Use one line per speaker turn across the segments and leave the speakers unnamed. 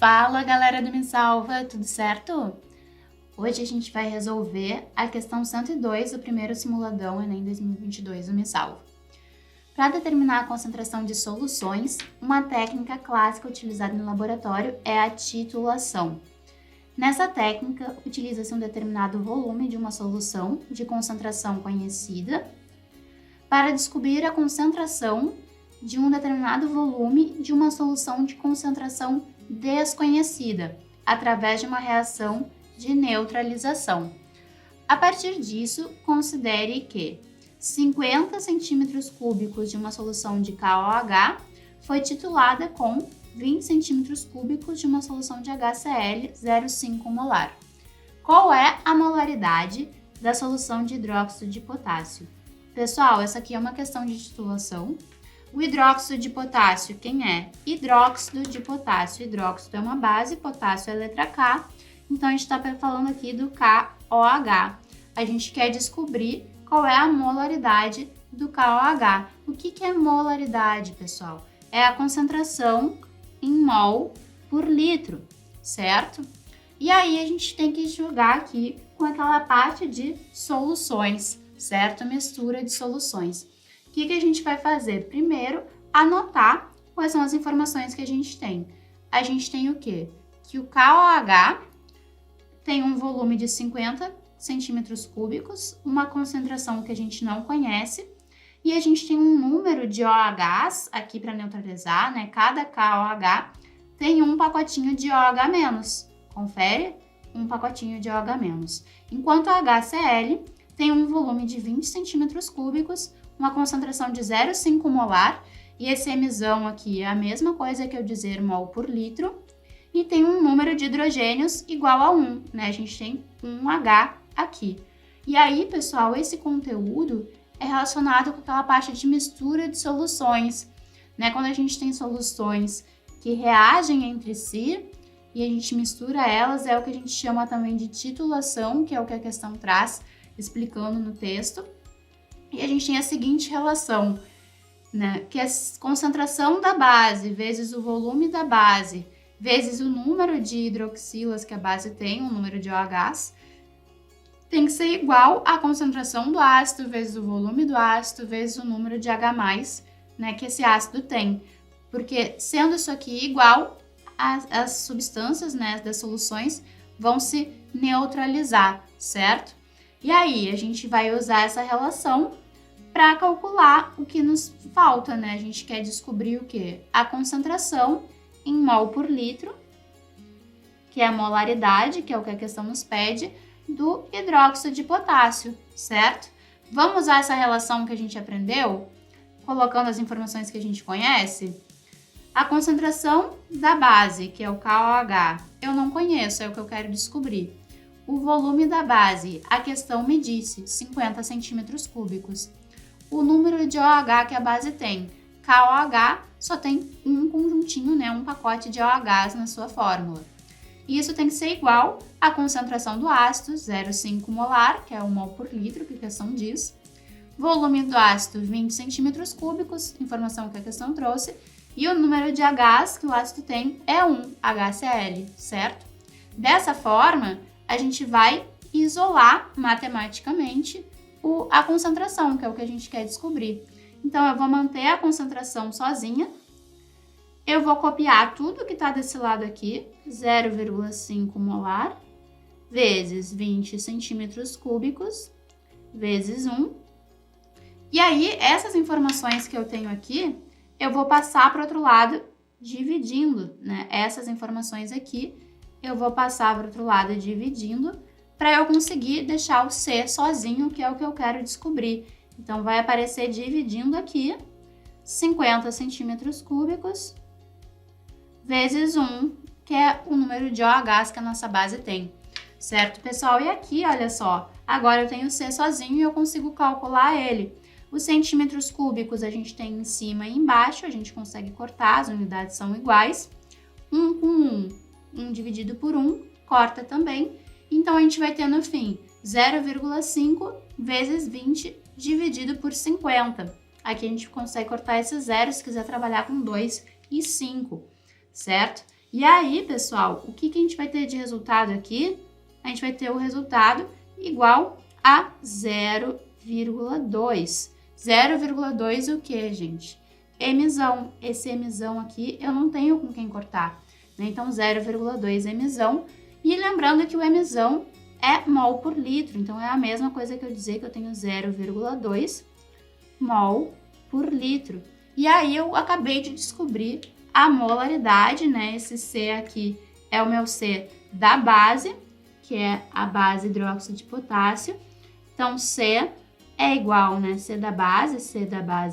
Fala, galera do Me Salva, tudo certo? Hoje a gente vai resolver a questão 102 do primeiro simuladão Enem 2022 do Me Salva. Para determinar a concentração de soluções, uma técnica clássica utilizada no laboratório é a titulação. Nessa técnica, utiliza-se um determinado volume de uma solução de concentração conhecida para descobrir a concentração de um determinado volume de uma solução de concentração desconhecida, através de uma reação de neutralização. A partir disso, considere que 50 centímetros cúbicos de uma solução de KOH foi titulada com 20 centímetros cúbicos de uma solução de HCl 0,5 molar. Qual é a molaridade da solução de hidróxido de potássio? Pessoal, essa aqui é uma questão de titulação. O hidróxido de potássio, quem é? Hidróxido de potássio. Hidróxido é uma base, potássio é a letra K. Então, a gente está falando aqui do KOH. A gente quer descobrir qual é a molaridade do KOH. O que é molaridade, pessoal? É a concentração em mol por litro, certo? E aí, a gente tem que jogar aqui com aquela parte de soluções, certo? Mistura de soluções. O que a gente vai fazer? Primeiro, anotar quais são as informações que a gente tem. A gente tem o quê? Que o KOH tem um volume de 50 centímetros cúbicos, uma concentração que a gente não conhece, e a gente tem um número de OHs aqui para neutralizar, né? Cada KOH tem um pacotinho de OH-. Confere? Um pacotinho de OH-. Enquanto a HCl tem um volume de 20 centímetros cúbicos, uma concentração de 0,5 molar, e esse Mzão aqui é a mesma coisa que eu dizer mol por litro, e tem um número de hidrogênios igual a 1, né? A gente tem um H aqui. E aí, pessoal, esse conteúdo é relacionado com aquela parte de mistura de soluções, né? Quando a gente tem soluções que reagem entre si e a gente mistura elas, é o que a gente chama também de titulação, que é o que a questão traz, explicando no texto. E a gente tem a seguinte relação, né? Que é a concentração da base vezes o volume da base vezes o número de hidroxilas que a base tem, o número de OHs, tem que ser igual à concentração do ácido vezes o volume do ácido vezes o número de H+, né, que esse ácido tem. Porque sendo isso aqui igual, as substâncias, né, das soluções vão se neutralizar, certo? E aí, a gente vai usar essa relação para calcular o que nos falta, né? A gente quer descobrir o quê? A concentração em mol por litro, que é a molaridade, que é o que a questão nos pede, do hidróxido de potássio, certo? Vamos usar essa relação que a gente aprendeu, colocando as informações que a gente conhece? A concentração da base, que é o KOH, eu não conheço, é o que eu quero descobrir. O volume da base, a questão me disse, 50 centímetros cúbicos. O número de OH que a base tem. KOH só tem um conjuntinho, né, um pacote de OHs na sua fórmula. E isso tem que ser igual à concentração do ácido, 0,5 molar, que é 1 mol por litro, que a questão diz. Volume do ácido, 20 centímetros cúbicos, informação que a questão trouxe. E o número de Hs que o ácido tem é 1, HCl, certo? Dessa forma, a gente vai isolar matematicamente a concentração, que é o que a gente quer descobrir. Então, eu vou manter a concentração sozinha, eu vou copiar tudo que está desse lado aqui, 0,5 molar, vezes 20 centímetros cúbicos, vezes 1. E aí, essas informações que eu tenho aqui, eu vou passar para o outro lado dividindo, né? Essas informações aqui, eu vou passar para o outro lado dividindo, para eu conseguir deixar o C sozinho, que é o que eu quero descobrir. Então, vai aparecer dividindo aqui, 50 centímetros cúbicos, vezes 1, que é o número de OHs que a nossa base tem. Certo, pessoal? E aqui, olha só, agora eu tenho o C sozinho e eu consigo calcular ele. Os centímetros cúbicos a gente tem em cima e embaixo, a gente consegue cortar, as unidades são iguais. 1 com 1, 1 dividido por 1, corta também. Então, a gente vai ter no fim 0,5 vezes 20 dividido por 50. Aqui a gente consegue cortar esses zeros se quiser trabalhar com 2 e 5, certo? E aí, pessoal, o que a gente vai ter de resultado aqui? A gente vai ter o resultado igual a 0,2. 0,2 o que, gente? Emissão. Esse emissão aqui eu não tenho com quem cortar, né? Então, 0,2 emissão. E lembrando que o emissão é mol por litro. Então, é a mesma coisa que eu dizer que eu tenho 0,2 mol por litro. E aí, eu acabei de descobrir a molaridade, né? Esse C aqui é o meu C da base, que é a base hidróxido de potássio. Então, C é igual, né? C da base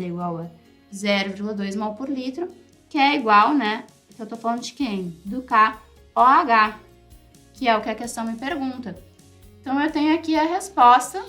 é igual a 0,2 mol por litro, que é igual, né? Eu tô falando de quem? Do KOH, que é o que a questão me pergunta. Então, eu tenho aqui a resposta,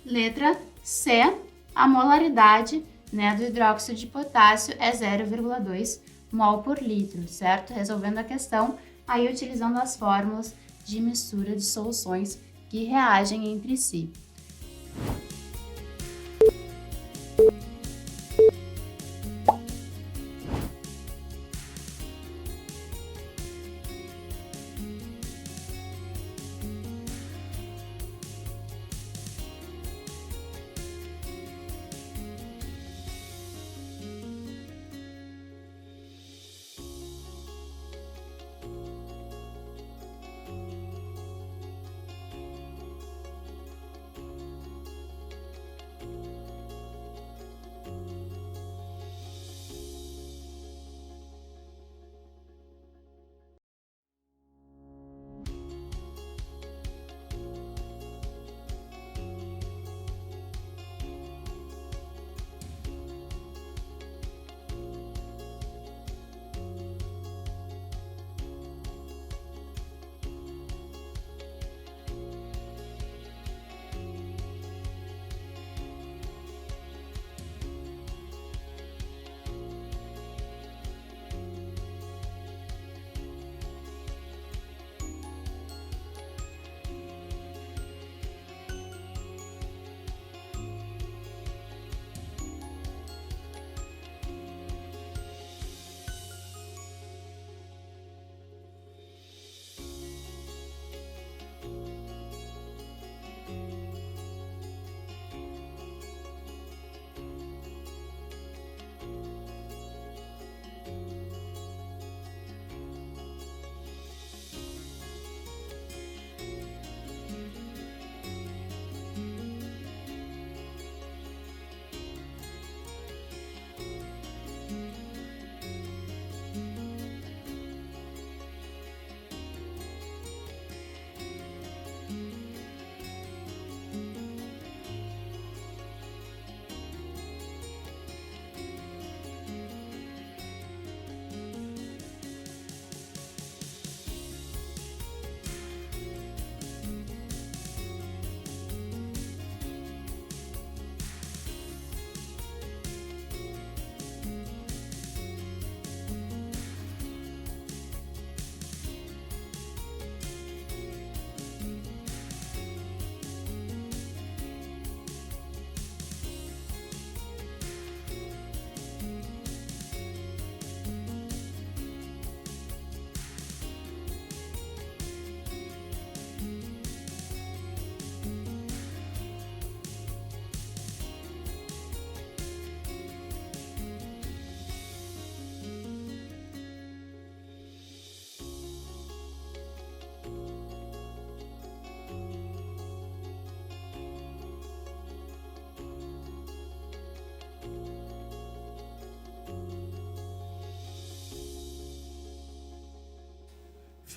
letra C, a molaridade, né, do hidróxido de potássio é 0,2 mol por litro, certo? Resolvendo a questão, aí utilizando as fórmulas de mistura de soluções que reagem entre si.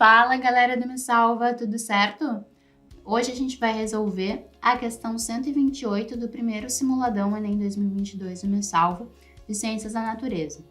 Fala, galera do Me Salva, tudo certo? Hoje a gente vai resolver a questão 128 do primeiro simuladão Enem 2022 do Me Salva de Ciências da Natureza.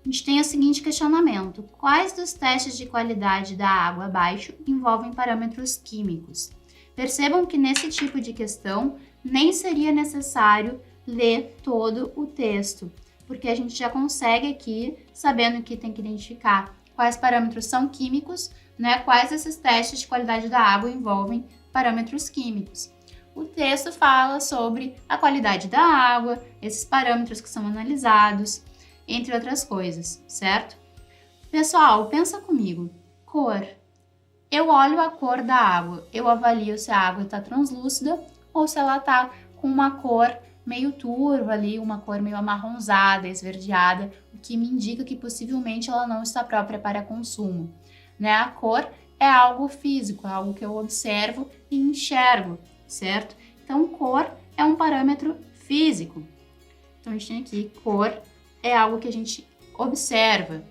A gente tem o seguinte questionamento: quais dos testes de qualidade da água abaixo envolvem parâmetros químicos? Percebam que nesse tipo de questão nem seria necessário ler todo o texto, porque a gente já consegue aqui, sabendo que tem que identificar quais parâmetros são químicos, né? Quais desses testes de qualidade da água envolvem parâmetros químicos. O texto fala sobre a qualidade da água, esses parâmetros que são analisados, entre outras coisas, certo? Pessoal, pensa comigo. Cor. Eu olho a cor da água, eu avalio se a água está translúcida ou se ela está com uma cor meio turva ali, uma cor meio amarronzada, esverdeada, o que me indica que possivelmente ela não está própria para consumo. Né? A cor é algo físico, é algo que eu observo e enxergo, certo? Então, cor é um parâmetro físico. Então, a gente tem aqui, cor é algo que a gente observa.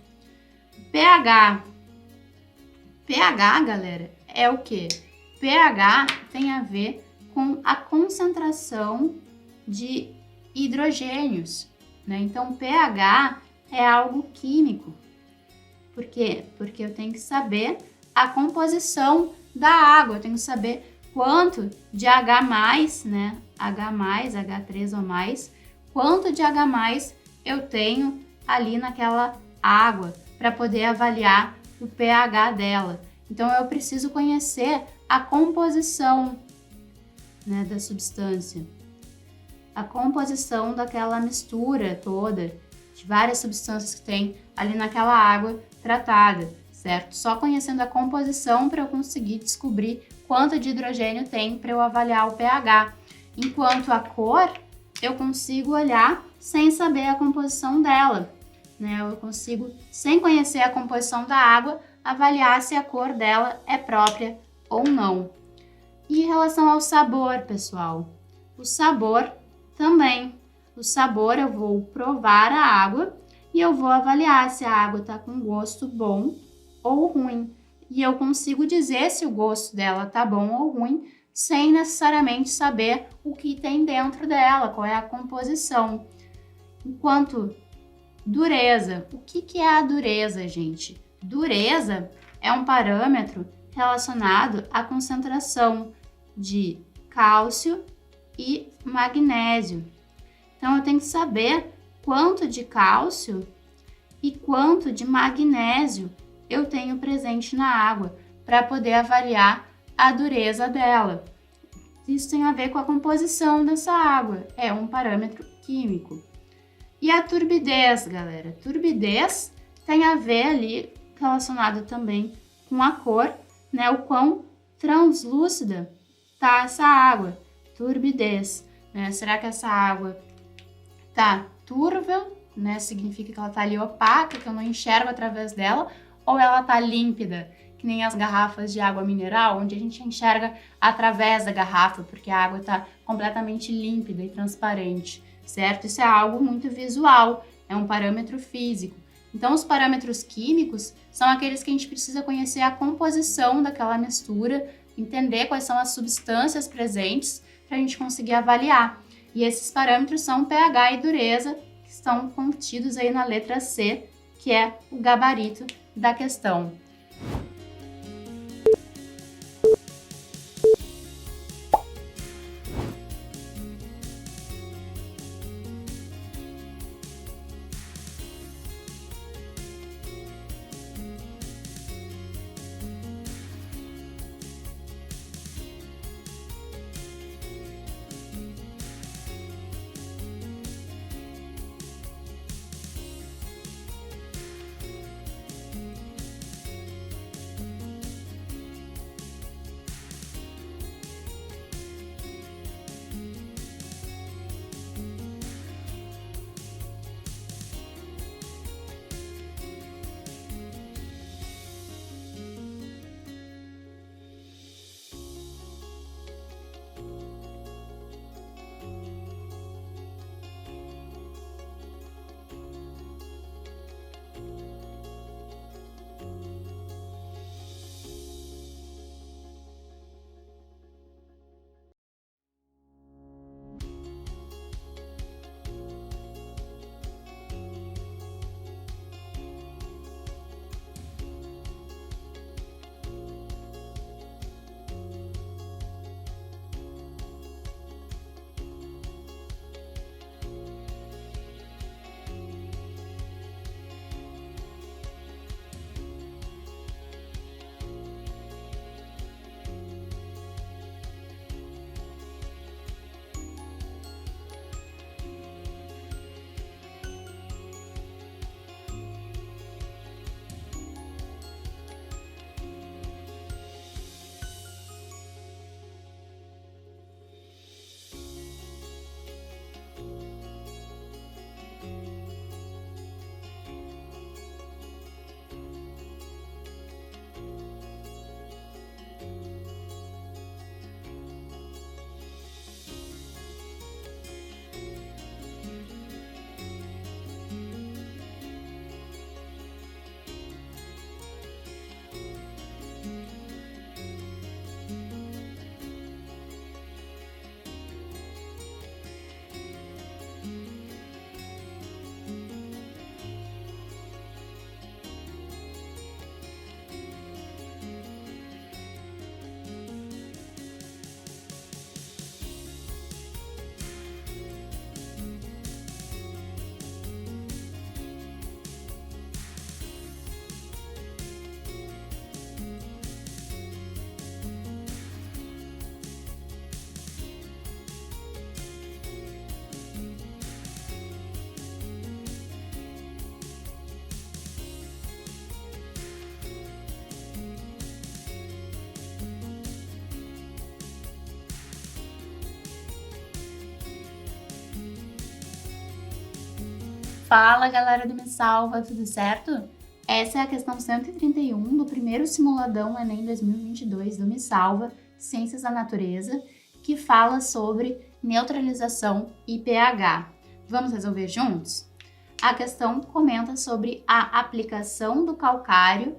pH. pH, galera, é o quê? pH tem a ver com a concentração de hidrogênios, né? Então, pH é algo químico. Por quê? Porque eu tenho que saber a composição da água, eu tenho que saber quanto de H+, né? H+, H3 ou mais, quanto de H+, eu tenho ali naquela água para poder avaliar o pH dela. Então, eu preciso conhecer a composição, né, da substância, a composição daquela mistura toda, de várias substâncias que tem ali naquela água tratada, certo? Só conhecendo a composição para eu conseguir descobrir quanto de hidrogênio tem para eu avaliar o pH. Enquanto a cor, eu consigo olhar sem saber a composição dela, né? Eu consigo, sem conhecer a composição da água, avaliar se a cor dela é própria ou não. E em relação ao sabor, pessoal, o sabor também. O sabor, eu vou provar a água e eu vou avaliar se a água está com gosto bom ou ruim. E eu consigo dizer se o gosto dela está bom ou ruim, sem necessariamente saber o que tem dentro dela, qual é a composição. Enquanto dureza, o que é a dureza, gente? Dureza é um parâmetro relacionado à concentração de cálcio e magnésio. Então, eu tenho que saber quanto de cálcio e quanto de magnésio eu tenho presente na água para poder avaliar a dureza dela. Isso tem a ver com a composição dessa água, é um parâmetro químico. E a turbidez, galera? Turbidez tem a ver ali, relacionado também com a cor, né? O quão translúcida tá essa água, turbidez, né? Será que essa água tá turva, né? Significa que ela tá ali opaca, que eu não enxergo através dela, ou ela tá límpida, que nem as garrafas de água mineral, onde a gente enxerga através da garrafa, porque a água tá completamente límpida e transparente, certo? Isso é algo muito visual, é um parâmetro físico. Então, os parâmetros químicos são aqueles que a gente precisa conhecer a composição daquela mistura, entender quais são as substâncias presentes para a gente conseguir avaliar. E esses parâmetros são pH e dureza, que estão contidos aí na letra C, que é o gabarito da questão. Fala, galera do Me Salva, tudo certo? Essa é a questão 131 do primeiro simuladão Enem 2022 do Me Salva, Ciências da Natureza, que fala sobre neutralização e pH. Vamos resolver juntos? A questão comenta sobre a aplicação do calcário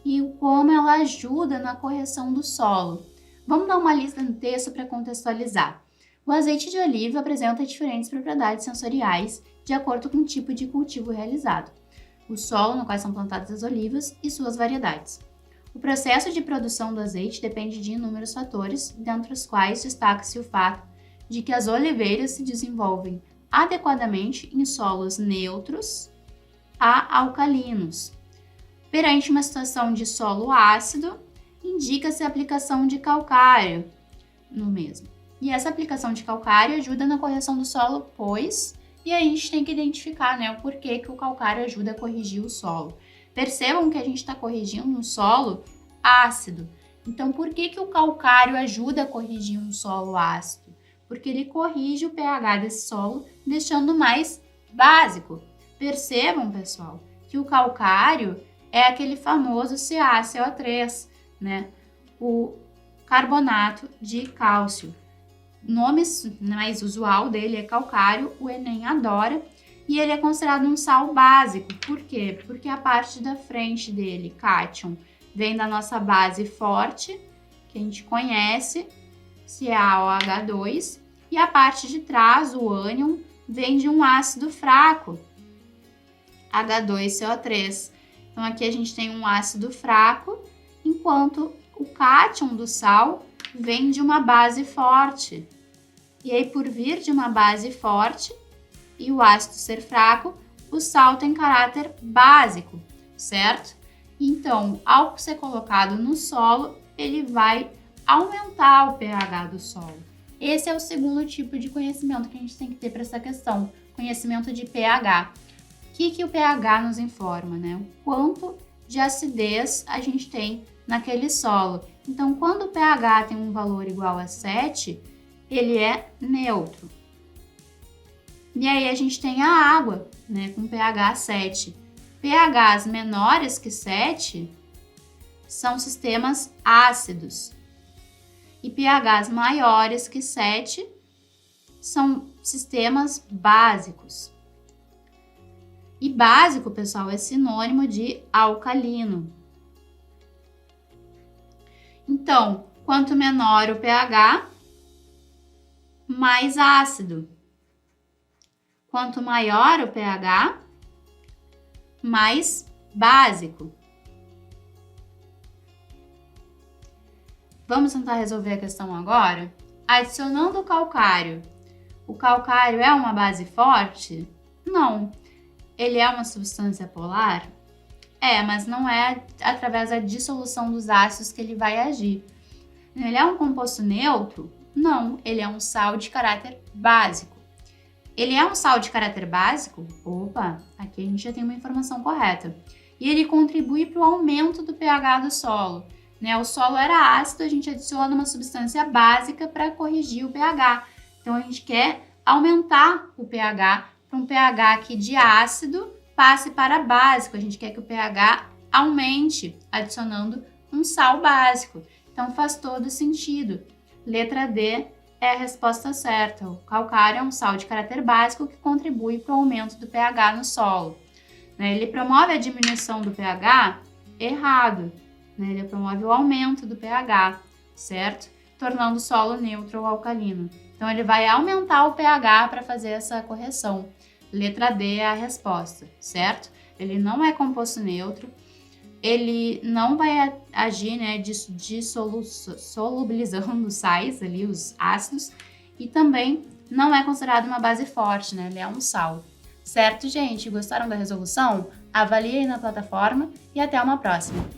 e como ela ajuda na correção do solo. Vamos dar uma lista no texto para contextualizar. O azeite de oliva apresenta diferentes propriedades sensoriais de acordo com o tipo de cultivo realizado, o solo no qual são plantadas as olivas e suas variedades. O processo de produção do azeite depende de inúmeros fatores, dentre os quais destaca-se o fato de que as oliveiras se desenvolvem adequadamente em solos neutros a alcalinos. Perante uma situação de solo ácido, indica-se a aplicação de calcário no mesmo. E essa aplicação de calcário ajuda na correção do solo, pois... E aí a gente tem que identificar, né, o porquê que o calcário ajuda a corrigir o solo. Percebam que a gente está corrigindo um solo ácido. Então, por que o calcário ajuda a corrigir um solo ácido? Porque ele corrige o pH desse solo, deixando mais básico. Percebam, pessoal, que o calcário é aquele famoso CaCO3, né? O carbonato de cálcio. O nome mais usual dele é calcário, o Enem adora, e ele é considerado um sal básico. Por quê? Porque a parte da frente dele, cátion, vem da nossa base forte, que a gente conhece, CaOH2, e a parte de trás, o ânion, vem de um ácido fraco, H2CO3. Então aqui a gente tem um ácido fraco, enquanto o cátion do sal vem de uma base forte. E aí, por vir de uma base forte e o ácido ser fraco, o sal tem caráter básico, certo? Então, ao ser colocado no solo, ele vai aumentar o pH do solo. Esse é o segundo tipo de conhecimento que a gente tem que ter para essa questão, conhecimento de pH. O que o pH nos informa, né? O quanto de acidez a gente tem naquele solo. Então, quando o pH tem um valor igual a 7, ele é neutro. E aí a gente tem a água, né, com pH 7. pHs menores que 7 são sistemas ácidos. E pHs maiores que 7 são sistemas básicos. E básico, pessoal, é sinônimo de alcalino. Então, quanto menor o pH, mais ácido. Quanto maior o pH, mais básico. Vamos tentar resolver a questão agora? Adicionando o calcário. O calcário é uma base forte? Não. Ele é uma substância polar? É, mas não é através da dissolução dos ácidos que ele vai agir. Ele é um composto neutro? Não, ele é um sal de caráter básico. Ele é um sal de caráter básico? Opa, aqui a gente já tem uma informação correta. E ele contribui para o aumento do pH do solo. Né? O solo era ácido, a gente adiciona uma substância básica para corrigir o pH. Então a gente quer aumentar o pH para um pH aqui de ácido passe para básico. A gente quer que o pH aumente, adicionando um sal básico. Então faz todo sentido. Letra D é a resposta certa. O calcário é um sal de caráter básico que contribui para o aumento do pH no solo. Ele promove a diminuição do pH? Errado. Ele promove o aumento do pH, certo? Tornando o solo neutro ou alcalino. Então ele vai aumentar o pH para fazer essa correção. Letra D é a resposta, certo? Ele não é composto neutro, ele não vai agir, né, solubilizando sais ali, os ácidos, e também não é considerado uma base forte, né? Ele é um sal. Certo, gente? Gostaram da resolução? Avaliem na plataforma e até uma próxima!